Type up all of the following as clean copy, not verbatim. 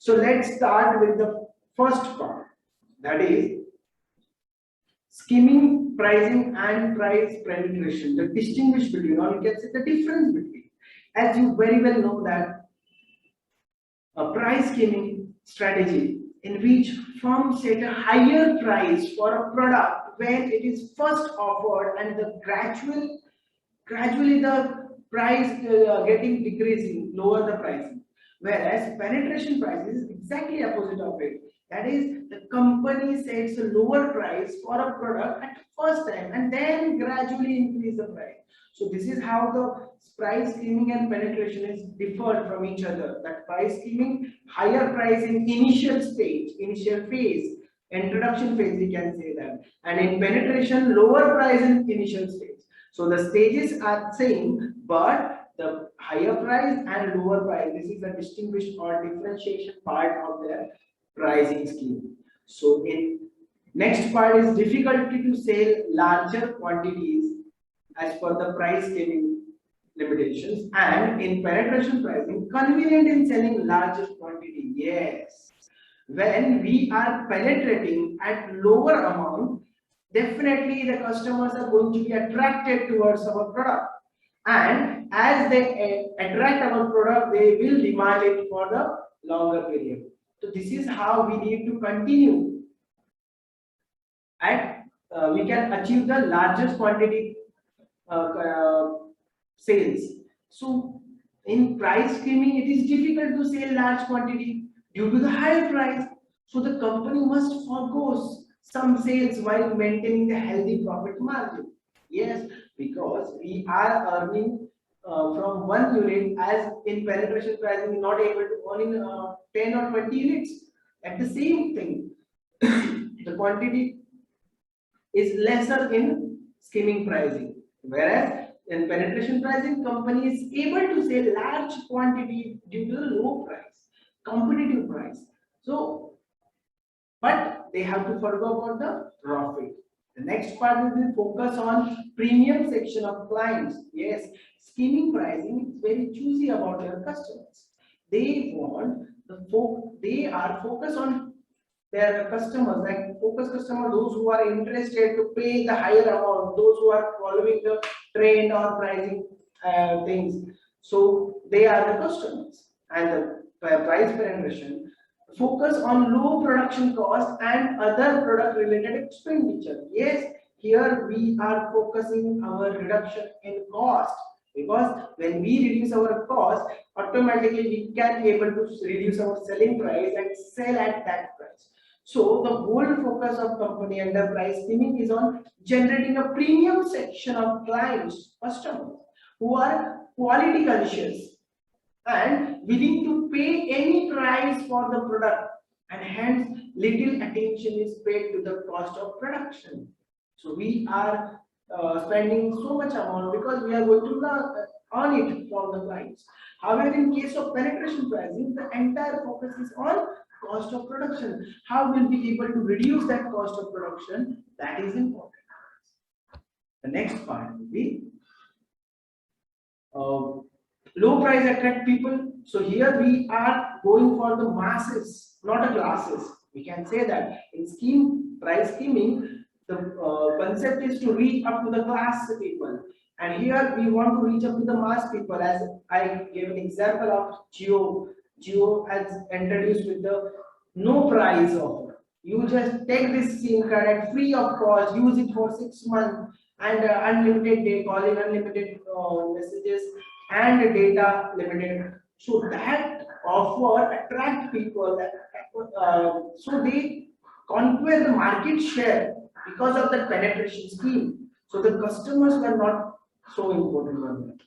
So let's start with the first part, that is skimming pricing and price penetration. The distinguish between, or you can say the difference between. As you very well know that a price skimming strategy in which firms set a higher price for a product when it is first offered, and the gradually the price getting decreasing, lower the pricing. Whereas penetration price is exactly opposite of it. That is, the company sets a lower price for a product at first time and then gradually increase the price. So this is how the price skimming and penetration is differed from each other. That price skimming, higher price in initial stage, initial phase, introduction phase, we can say that, and in penetration, lower price in initial stage. So the stages are same, but the higher price and lower price, this is the distinguished or differentiation part of their pricing scheme. So in next part is difficulty to sell larger quantities as per the price skimming limitations, and in penetration pricing, convenient in selling larger quantity. Yes, when we are penetrating at lower amount, definitely the customers are going to be attracted towards our product, and as they attract our product, they will demand it for the longer period. So this is how we need to continue, and we can achieve the largest quantity sales. So in price skimming, it is difficult to sell large quantity due to the higher price. So the company must forgo some sales while maintaining the healthy profit margin. Yes, because we are earning from one unit, as in penetration pricing, we are not able to earn in 10 or 20 units. At the same thing, the quantity is lesser in skimming pricing, whereas in penetration pricing, company is able to sell large quantity due to the low price, competitive price. So, but they have to forgo about the profit. The next part will be focus on premium section of clients. Yes, skimming pricing is very choosy about their customers. They want they are focused on their customers, like focus customer, those who are interested to pay the higher amount, those who are following the trend or pricing things. So they are the customers, and the price penetration focus on low production cost and other product related expenditure. Yes, here we are focusing our reduction in cost, because when we reduce our cost, automatically we can be able to reduce our selling price and sell at that price. So the whole focus of company under price skimming is on generating a premium section of clients, customers who are quality conscious and willing to pay any price for the product, and hence little attention is paid to the cost of production. So we are spending so much amount because we are going to earn it from the clients. However, in case of penetration pricing, the entire focus is on cost of production. How will we be able to reduce that cost of production? That is important. The next part will be low price attract people. So here we are going for the masses, not the classes. We can say that in price skimming, the concept is to reach up to the class people, and here we want to reach up to the mass people. As I gave an example of Jio has introduced with the no price offer. You just take this SIM card at free of cost, use it for 6 months, and unlimited day calling, unlimited messages, and data limited. So that offer attract people, so they conquer the market share because of the penetration scheme. So the customers were not so important on that.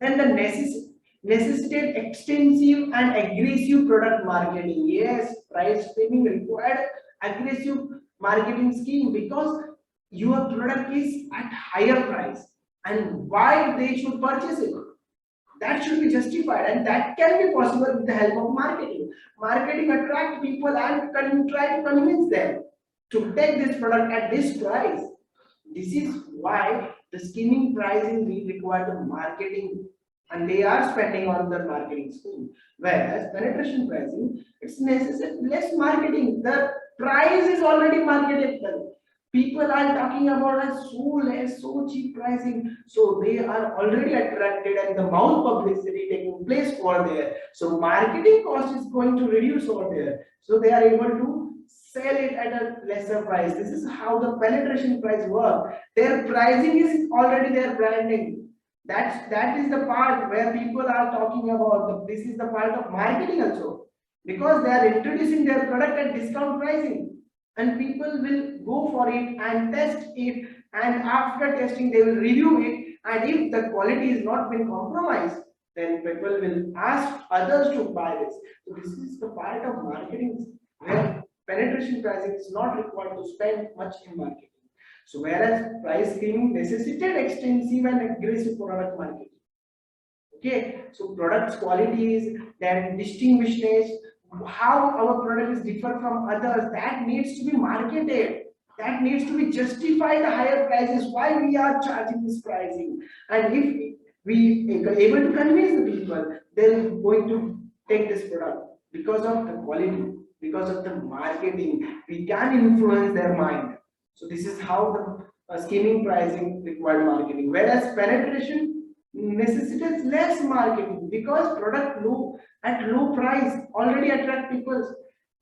Then the necessitate extensive and aggressive product marketing. Yes, price skimming required aggressive marketing scheme, because your product is at higher price, and why they should purchase it, that should be justified, and that can be possible with the help of marketing. Marketing attract people and try to convince them to take this product at this price. This is why the skimming pricing will require the marketing and they are spending on the marketing scheme. Whereas penetration pricing, it's necessary less marketing. The price is already marketed. People are talking about a so less, so cheap pricing, so they are already attracted, and the mouth publicity taking place over there. So marketing cost is going to reduce over there. So they are able to sell it at a lesser price. This is how the penetration price works. Their pricing is already their branding. That is the part where people are talking about. This is the part of marketing also, because they are introducing their product at discount pricing, and people will go for it and test it, and after testing they will review it, and if the quality is not been compromised, then people will ask others to buy this. So this is the part of marketing where penetration pricing is not required to spend much in marketing. So whereas price screening necessitated extensive and aggressive product marketing. Okay, so products qualities, then distinguishness, how our product is different from others, that needs to be marketed. That needs to be justify the higher prices, why we are charging this pricing. And if we are able to convince the people, they're going to take this product because of the quality, because of the marketing. We can influence their mind. So this is how the skimming pricing required marketing. Whereas penetration necessitates less marketing, because product low at low price already attract people,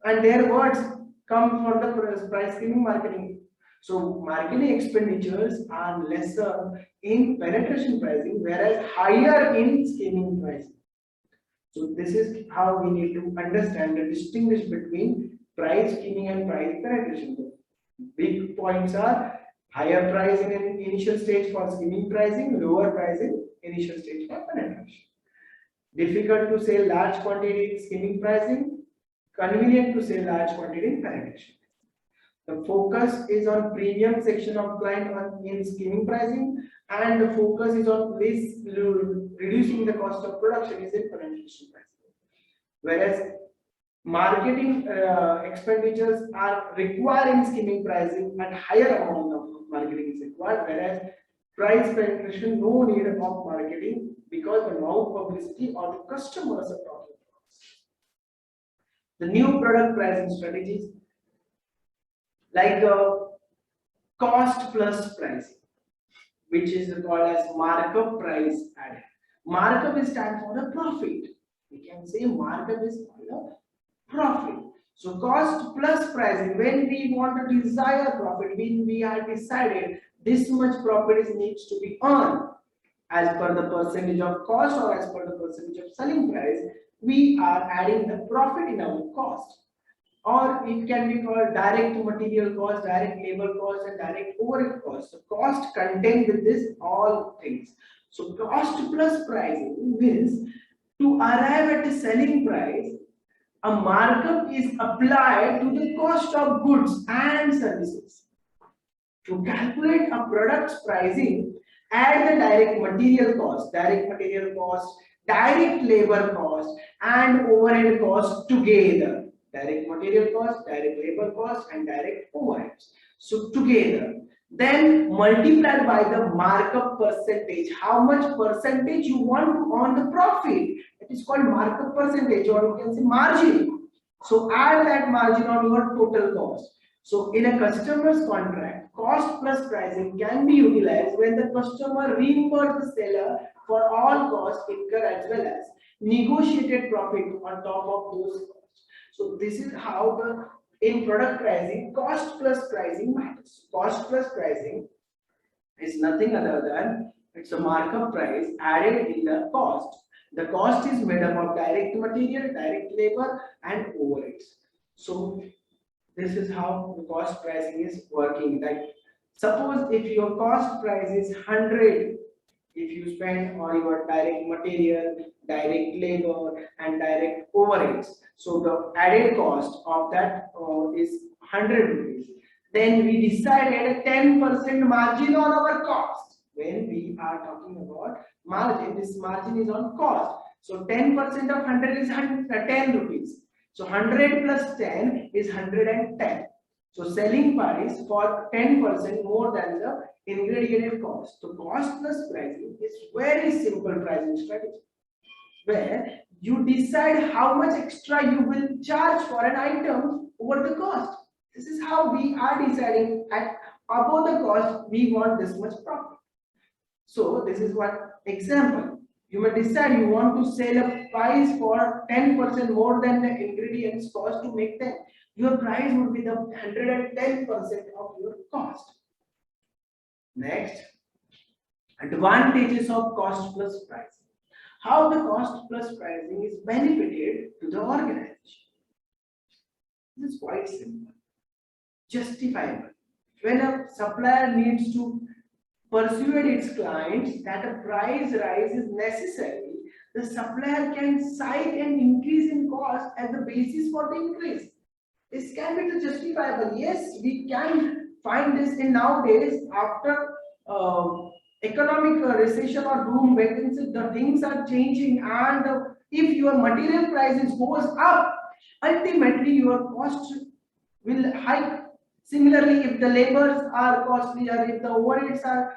and their words come for the price skimming marketing. So marketing expenditures are lesser in penetration pricing, whereas higher in skimming pricing. So this is how we need to understand and distinguish between price skimming and price penetration. Big points are higher price in an initial stage for skimming pricing, lower price in initial stage for penetration. Difficult to sell large quantity in skimming pricing, convenient to sell large quantity in penetration. The focus is on premium section of client in skimming pricing, and the focus is on this reducing the cost of production is in penetration pricing. Whereas marketing expenditures are required in skimming pricing, and higher amount of marketing is required, whereas price penetration no need of marketing, because the mouth publicity or the customers are talking about. The new product pricing strategies like cost plus pricing, which is called as markup price added. Markup is stand for the profit. We can say markup is called a profit. So cost plus pricing, when we want to desire profit, when we are decided this much profit needs to be earned as per the percentage of cost or as per the percentage of selling price, we are adding the profit in our cost. Or it can be called direct material cost, direct labor cost, and direct overhead cost. So cost contained with this all things. So cost plus pricing means to arrive at the selling price, a markup is applied to the cost of goods and services. To calculate a product's pricing, add the direct material cost, direct labor cost, and overhead cost together. Direct material cost, direct labor cost, and direct overheads. So together, then multiplied by the markup percentage. How much percentage you want to earn the profit? It is called markup percentage, or you can say margin. So add that margin on your total cost. So in a customer's contract, cost plus pricing can be utilized when the customer reimburses the seller for all costs incurred as well as negotiated profit on top of those costs. So this is how in product pricing, cost plus pricing matters. Cost plus pricing is nothing other than it's a markup price added in the cost. The cost is made up of direct material, direct labor, and overheads. So this is how the cost pricing is working. Like suppose if your cost price is 100, if you spend on your direct material, direct labor, and direct overheads, so the added cost of that is 100 rupees. Then we decided a 10% margin on our cost. When we are talking about margin, this margin is on cost. So 10% of 100 is 10 rupees. So 100 plus 10 is 110. So selling price for 10% more than the ingredient cost. So cost plus pricing is very simple pricing strategy where you decide how much extra you will charge for an item over the cost. This is how we are deciding at above the cost we want this much profit. So this is one example. You may decide you want to sell a price for 10% more than the ingredients cost to make them. Your price would be the 110% of your cost. Next, advantages of cost plus pricing. How the cost plus pricing is benefited to the organization. This is quite simple. Justifiable. When a supplier needs to persuade its clients that a price rise is necessary, the supplier can cite an increase in cost as the basis for the increase. This can be the justifiable. Yes, we can find this in nowadays after economic recession or doom, when the things are changing, and if your material prices goes up, ultimately your cost will hike. Similarly, if the labors are costly or if the overheads are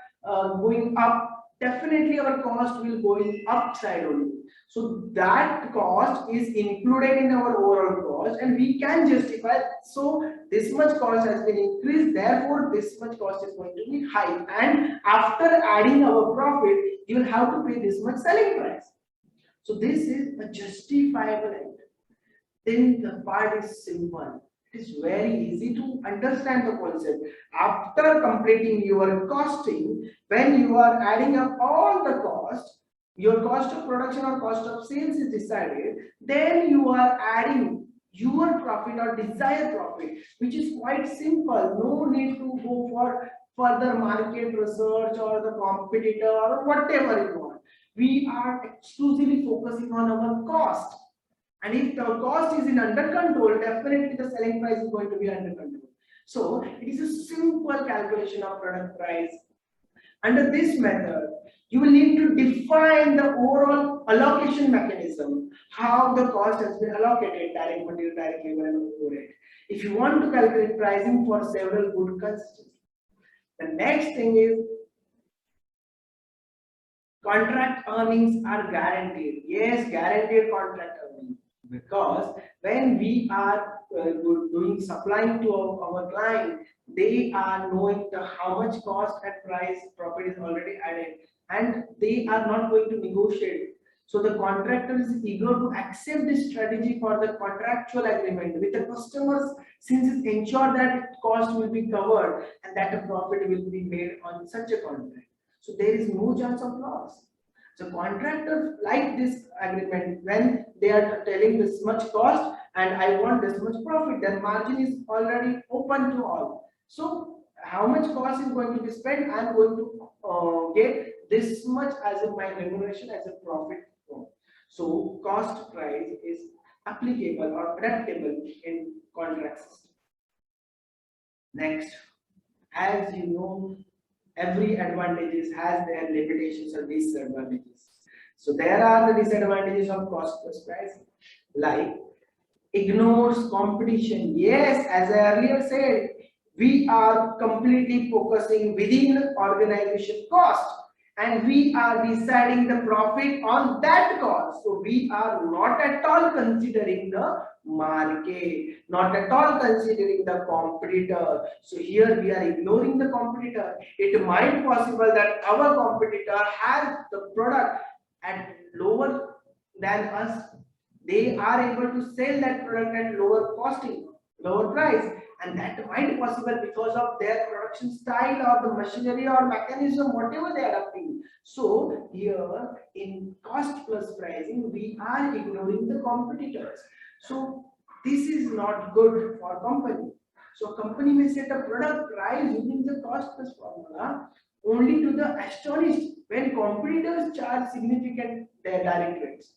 going up, definitely our cost will go upside only. So that cost is included in our overall cost, and we can justify. So this much cost has been increased, therefore this much cost is going to be high. And after adding our profit, you will have to pay this much selling price. So this is a justifiable item. Then the part is simple. It is very easy to understand the concept. After completing your costing, when you are adding up all the cost, your cost of production or cost of sales is decided, then you are adding your profit or desired profit, which is quite simple. No need to go for further market research or the competitor or whatever you want. We are exclusively focusing on our cost. And if the cost is in under control, definitely the selling price is going to be under control. So it is a simple calculation of product price. Under this method, you will need to define the overall allocation mechanism, how the cost has been allocated, direct material, direct labor, and overhead. If you want to calculate pricing for several good constituents. The next thing is contract earnings are guaranteed. Yes, guaranteed contract earnings. Because when we are doing supplying to our client, they are knowing how much cost and price profit is already added, and they are not going to negotiate. So the contractor is eager to accept this strategy for the contractual agreement with the customers, since it ensures that cost will be covered and that a profit will be made on such a contract. So there is no chance of loss. So contractors like this agreement when they are telling this much cost and I want this much profit, their margin is already open to all. So how much cost is going to be spent, I am going to get this much as my remuneration as a profit. So cost price is applicable or adaptable in contract system. Next, as you know, every advantages has their limitations or disadvantages. So there are the disadvantages of cost plus pricing, like ignores competition. Yes, as I earlier said, we are completely focusing within organization cost, and we are deciding the profit on that cost. So we are not at all considering the market, not at all considering the competitor. So here we are ignoring the competitor. It might possible that our competitor has the product at lower than us. They are able to sell that product at lower costing, lower price, and that might possible because of their production style or the machinery or mechanism, whatever they are adopting. So here in cost plus pricing, we are ignoring the competitors. So this is not good for company. So company may set a product price using the cost plus formula only to the astonished when competitors charge significant their direct rates,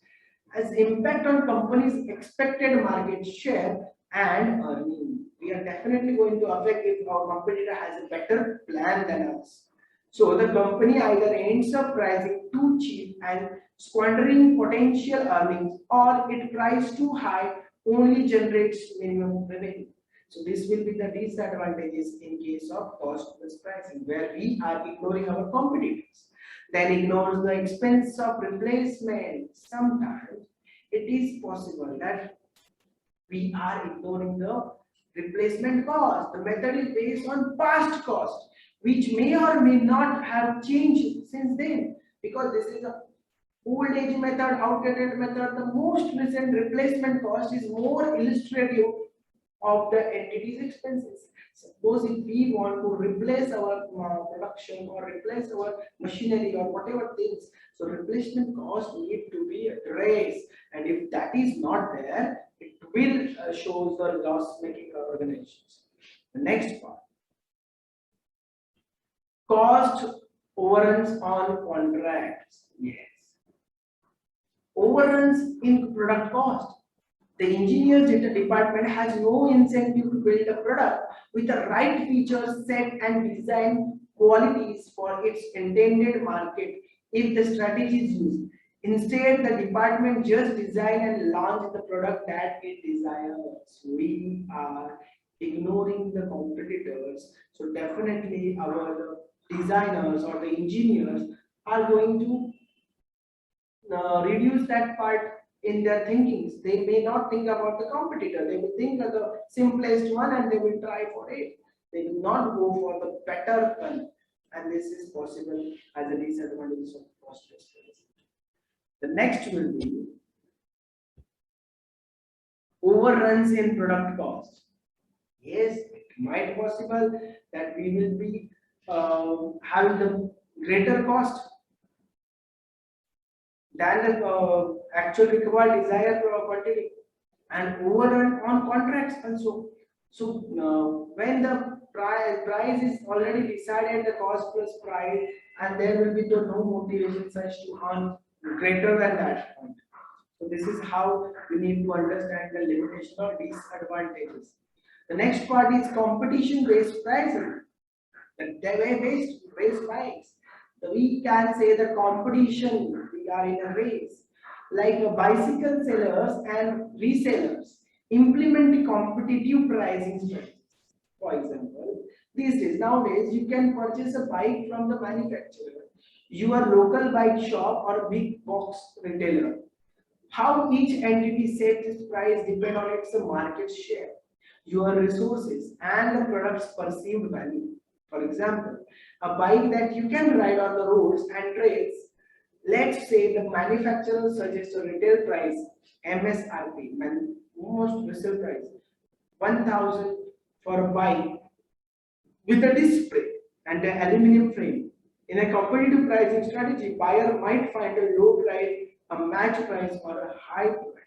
as impact on companies' expected market share and earning. We are definitely going to affect if our competitor has a better plan than us. So the company either ends up pricing too cheap and squandering potential earnings, or it prices too high only generates minimum revenue. So this will be the disadvantages in case of cost plus pricing, where we are ignoring our competitors. Then ignores the expense of replacement. Sometimes it is possible that we are ignoring the replacement cost. The method is based on past cost, which may or may not have changed since then, because this is a old age method, outdated method. The most recent replacement cost is more illustrative of the entity's expenses. Suppose if we want to replace our production or replace our machinery or whatever things, so replacement cost need to be addressed, and if that is not there, it will show the loss making organizations. The next part, cost overruns on contracts. Yes, overruns in product cost. The engineers department has no incentive to build a product with the right features set and design qualities for its intended market if the strategy is used. Instead, the department just design and launch the product that it desires. We are ignoring the competitors. So definitely our designers or the engineers are going to reduce that part in their thinkings. They may not think about the competitor. They will think of the simplest one and they will try for it. They will not go for the better one. And this is possible as a disadvantage of cost plus pricing. The next will be overruns in product cost. Yes, it might possible that we will be having the greater cost than the actual required desired quantity, and overrun on contracts also. So when the price is already decided, the cost plus price, and there will be no motivation such to earn greater than that point. So this is how we need to understand the limitation or disadvantages. The next part is competition based pricing. The based price. So we can say the competition, we are in a race, like bicycle sellers and resellers implement competitive pricing strategies. For example, these days, nowadays, you can purchase a bike from the manufacturer, your local bike shop or big box retailer. How each entity sets its price depend on its market share, your resources, and the product's perceived value. For example, a bike that you can ride on the roads and trails, let's say the manufacturer suggests a retail price, MSRP, most resale price, 1000 for a bike with a disc brake and an aluminum frame. In a competitive pricing strategy, buyer might find a low price, a match price, or a high price.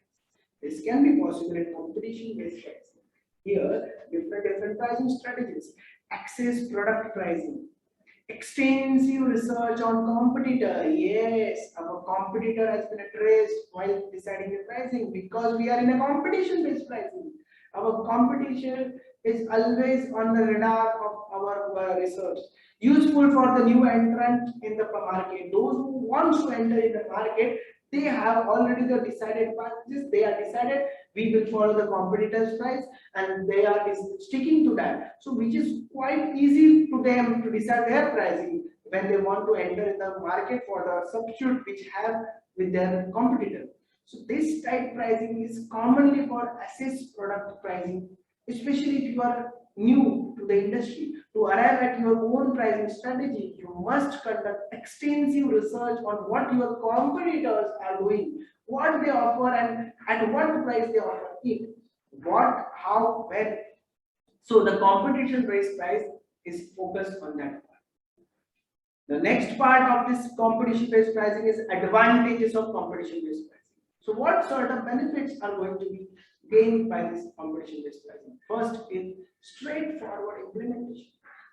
This can be possible in competition-based pricing. Here, different pricing strategies. Access product pricing. Extensive research on competitor. Yes, our competitor has been addressed while deciding the pricing because we are in a competition-based pricing. Our competition is always on the radar of our research. Useful for the new entrant in the market. Those who want to enter in the market, they have already the decided packages. They are decided we will follow the competitor's price, and they are sticking to that. So which is quite easy to them to decide their pricing when they want to enter in the market for the substitute which have with their competitor. So this type pricing is commonly called assess product pricing, especially if you are new to the industry. To arrive at your own pricing strategy, you must conduct extensive research on what your competitors are doing, what they offer, and at what price they offer it, what, how, when. So the competition-based price is focused on that part. The next part of this competition-based pricing is advantages of competition-based pricing. So what sort of benefits are going to be gained by this competition-based pricing? First is straightforward implementation.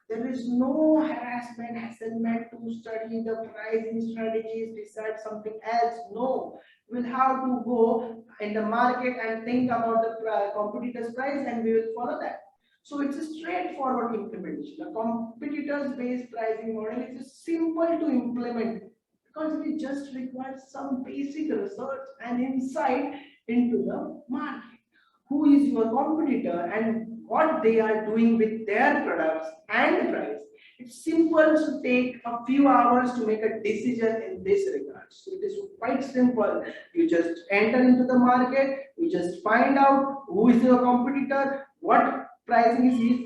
There is no harassment, hasslement to study the pricing strategies, decide something else. No, we will have to go in the market and think about the competitor's price, and we will follow that. So it's a straightforward implementation. The competitors-based pricing model is simple to implement because it just requires some basic research and insight into the market. Who is your competitor and what they are doing with their products and price. It's simple to take a few hours to make a decision in this regard. So it is quite simple. You just enter into the market, you just find out who is your competitor, what pricing is his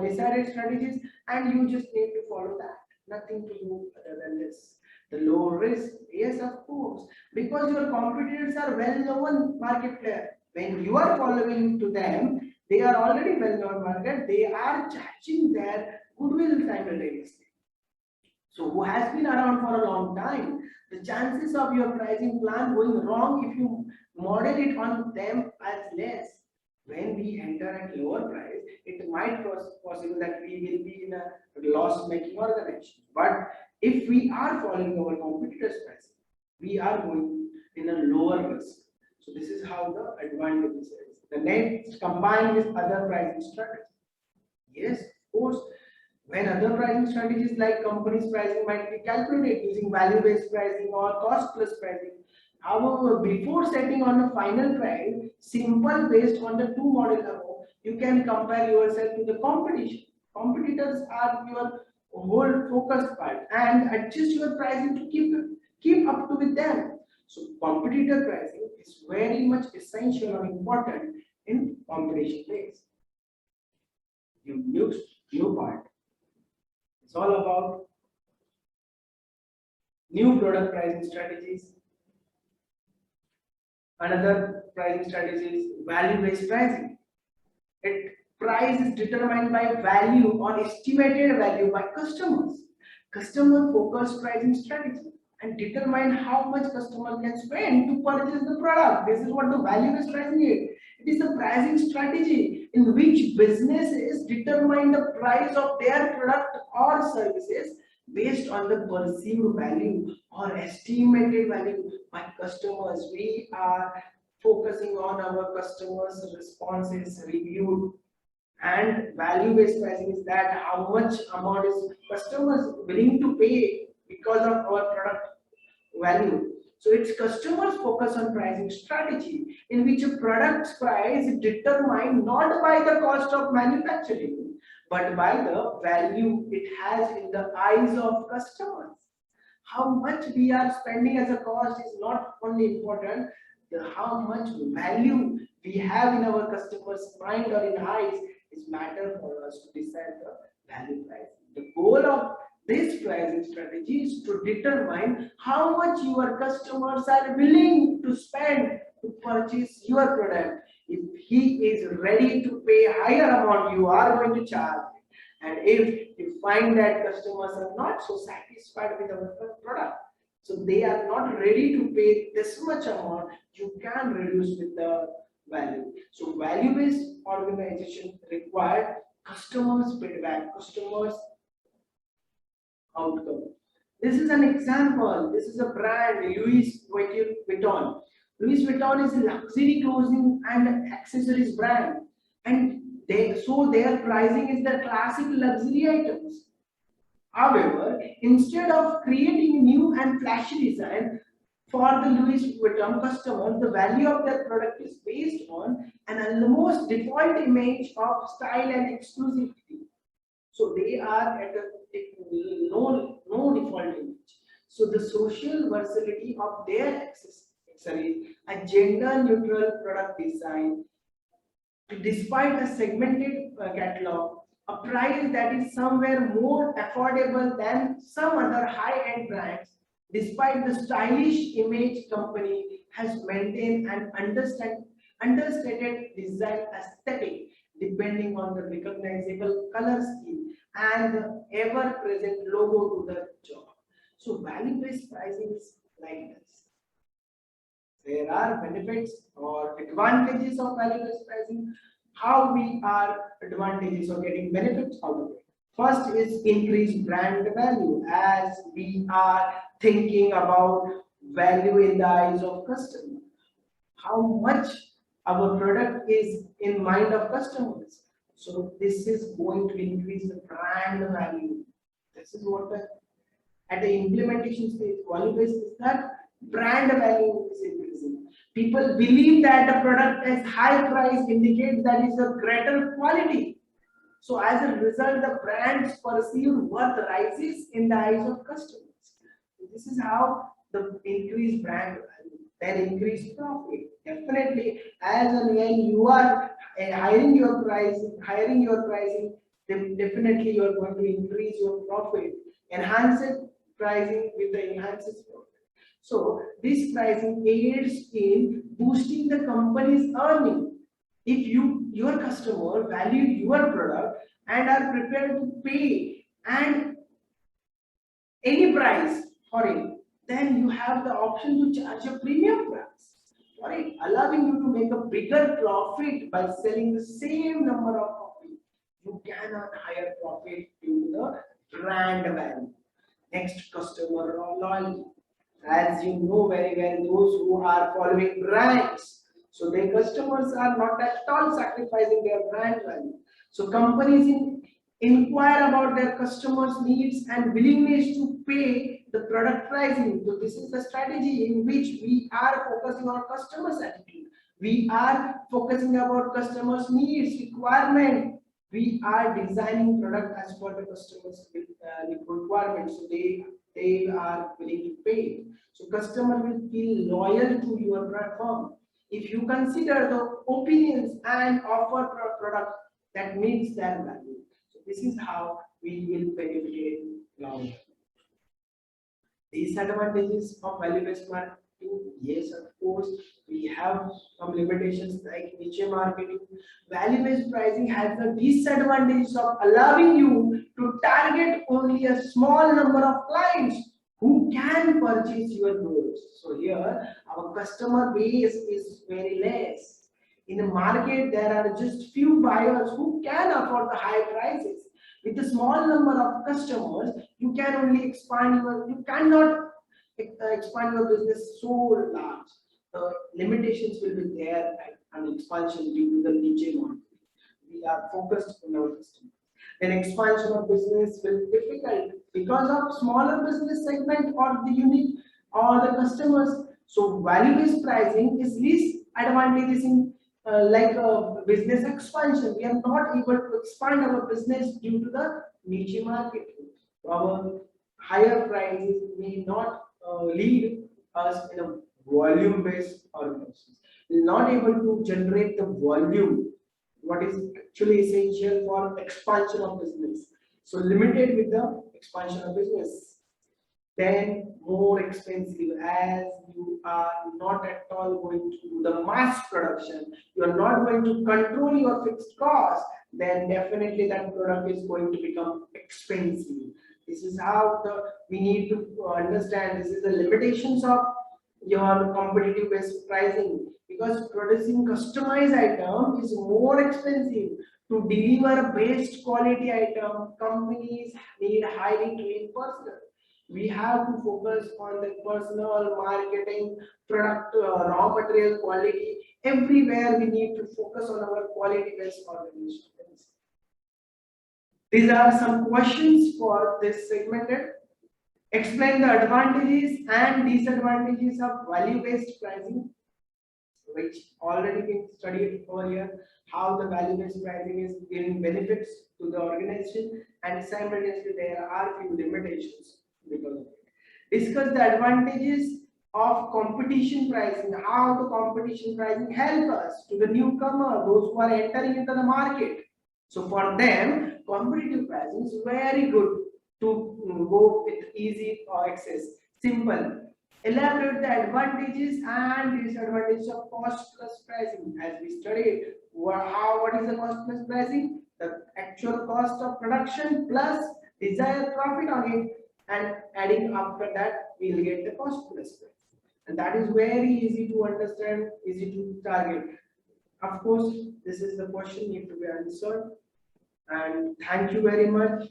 decided strategies, and you just need to follow that. Nothing to do other than this. The low risk, yes, of course, because your competitors are well-known market player. When you are following to them, they are already well-known market. They are charging their goodwill simultaneously. So who has been around for a long time, the chances of your pricing plan going wrong if you model it on them as less. When we enter at lower price, it might possible that we will be in a loss-making organization. But if we are following our competitors' pricing, we are going in a lower risk. So this is how the advantage is. The next, combined with other pricing strategies. Yes, of course. When other pricing strategies like companies pricing might be calculated using value-based pricing or cost-plus pricing. However, before setting on a final price, simple based on the two model above, you can compare yourself to the competition. Competitors are your whole focus part and adjust your pricing to keep up to with them. So competitor pricing is very much essential or important in competition phase. New part. It's all about new product pricing strategies. Another pricing strategy is value-based pricing. Price is determined by value or estimated value by customers. Customer-focused pricing strategy and determine how much customer can spend to purchase the product. This is what the value-based pricing is. It is a pricing strategy in which businesses determine the price of their product or services based on the perceived value or estimated value by customers. We are focusing on our customers' responses, reviewed, and value-based pricing is that how much amount is customers willing to pay because of our product value. So it's customers focus on pricing strategy in which a product's price is determined not by the cost of manufacturing but by the value it has in the eyes of customers. How much we are spending as a cost is not only important, how much value we have in our customers' mind or in eyes is matter for us to decide the value price. The goal of this pricing strategy is to determine how much your customers are willing to spend to purchase your product. If he is ready to pay higher amount, you are going to charge. And if you find that customers are not so satisfied with our product, so they are not ready to pay this much amount, you can reduce with the value. So value-based organization require customers feedback, customers outcome. This is an example. This is a brand, Louis Vuitton. Louis Vuitton is a luxury clothing and accessories brand, and their pricing is the classic luxury items. However, instead of creating new and flashy design for the Louis Vuitton customer, the value of their product is based on an almost default image of style and exclusivity. So they are at no default image. So the social versatility of their accessory, a gender neutral product design, despite a segmented catalog, a price that is somewhere more affordable than some other high-end brands, despite the stylish image company has maintained an understated design aesthetic depending on the recognizable color scheme and the ever-present logo to the job. So value-based pricing is like this. There are benefits or advantages of value-based pricing. How we are advantages of getting benefits out of it. First is increased brand value, as we are thinking about value in the eyes of customer. How much our product is in mind of customers. So this is going to increase the brand value. This is what at the implementation stage, value-based is that brand value is increasing. People believe that the product is high price indicates that is a greater quality. So as a result, the brand's perceived worth rises in the eyes of customers. This is how the increased brand value, then increased profit. Definitely, as and when you are hiring your pricing, then definitely you are going to increase your profit, enhance it pricing with the enhances profit. So this pricing aids in boosting the company's earning. If your customer value your product and are prepared to pay and any price for it, then you have the option to charge a premium price for it, allowing you to make a bigger profit by selling the same number of copies. You can earn higher profit due to the brand value. Next, customer loyalty. As you know very well, those who are following brands, so their customers are not at all sacrificing their brand value. So companies inquire about their customers' needs and willingness to pay the product pricing. So this is the strategy in which we are focusing on customers' attitude. We are focusing about customers' needs, requirement. We are designing product as per the customers' requirements. So they are willing to pay. So customer will feel loyal to your platform if you consider the opinions and offer product that meets their value. So this is how we will benefit long term. Disadvantages of value-based marketing. Yes, of course, we have some limitations like niche marketing. Value-based pricing has the disadvantage of allowing you to target only a small number of clients who can purchase your goods. So here, our customer base is very less. In the market, there are just few buyers who can afford the high prices. With a small number of customers, you can only you cannot expand your business so large. The limitations will be there and expansion due to the niche market. We are focused on our customers. Then expansion of business will be difficult because of smaller business segment or the unique or the customers. So value-based pricing is least advantageous in business expansion. We are not able to expand our business due to the niche market. Our higher prices may not lead us in a volume-based organization. We are not able to generate the volume, what is actually essential for expansion of business. So limited with the expansion of business. Then more expensive, as you are not at all going to do the mass production, you are not going to control your fixed cost, then definitely that product is going to become expensive. This is how we need to understand. This is the limitations of your competitive based pricing, because producing customized item is more expensive. To deliver a best quality item, companies need highly trained personnel. We have to focus on the personal marketing, product, raw material quality. Everywhere we need to focus on our quality based organization. These are some questions for this segmented. Explain the advantages and disadvantages of value-based pricing, which already been studied over here. How the value-based pricing is giving benefits to the organization, and simultaneously there are few limitations because of it. Discuss the advantages of competition pricing. How the competition pricing help us to the newcomer, those who are entering into the market. So for them, competitive pricing is very good to go with easy access. Simple. Elaborate the advantages and disadvantages of cost plus pricing. As we studied, what is the cost plus pricing? The actual cost of production plus desired profit on it, and adding after that we will get the cost plus price. And that is very easy to understand, easy to target. Of course, this is the question need to be answered. And thank you very much.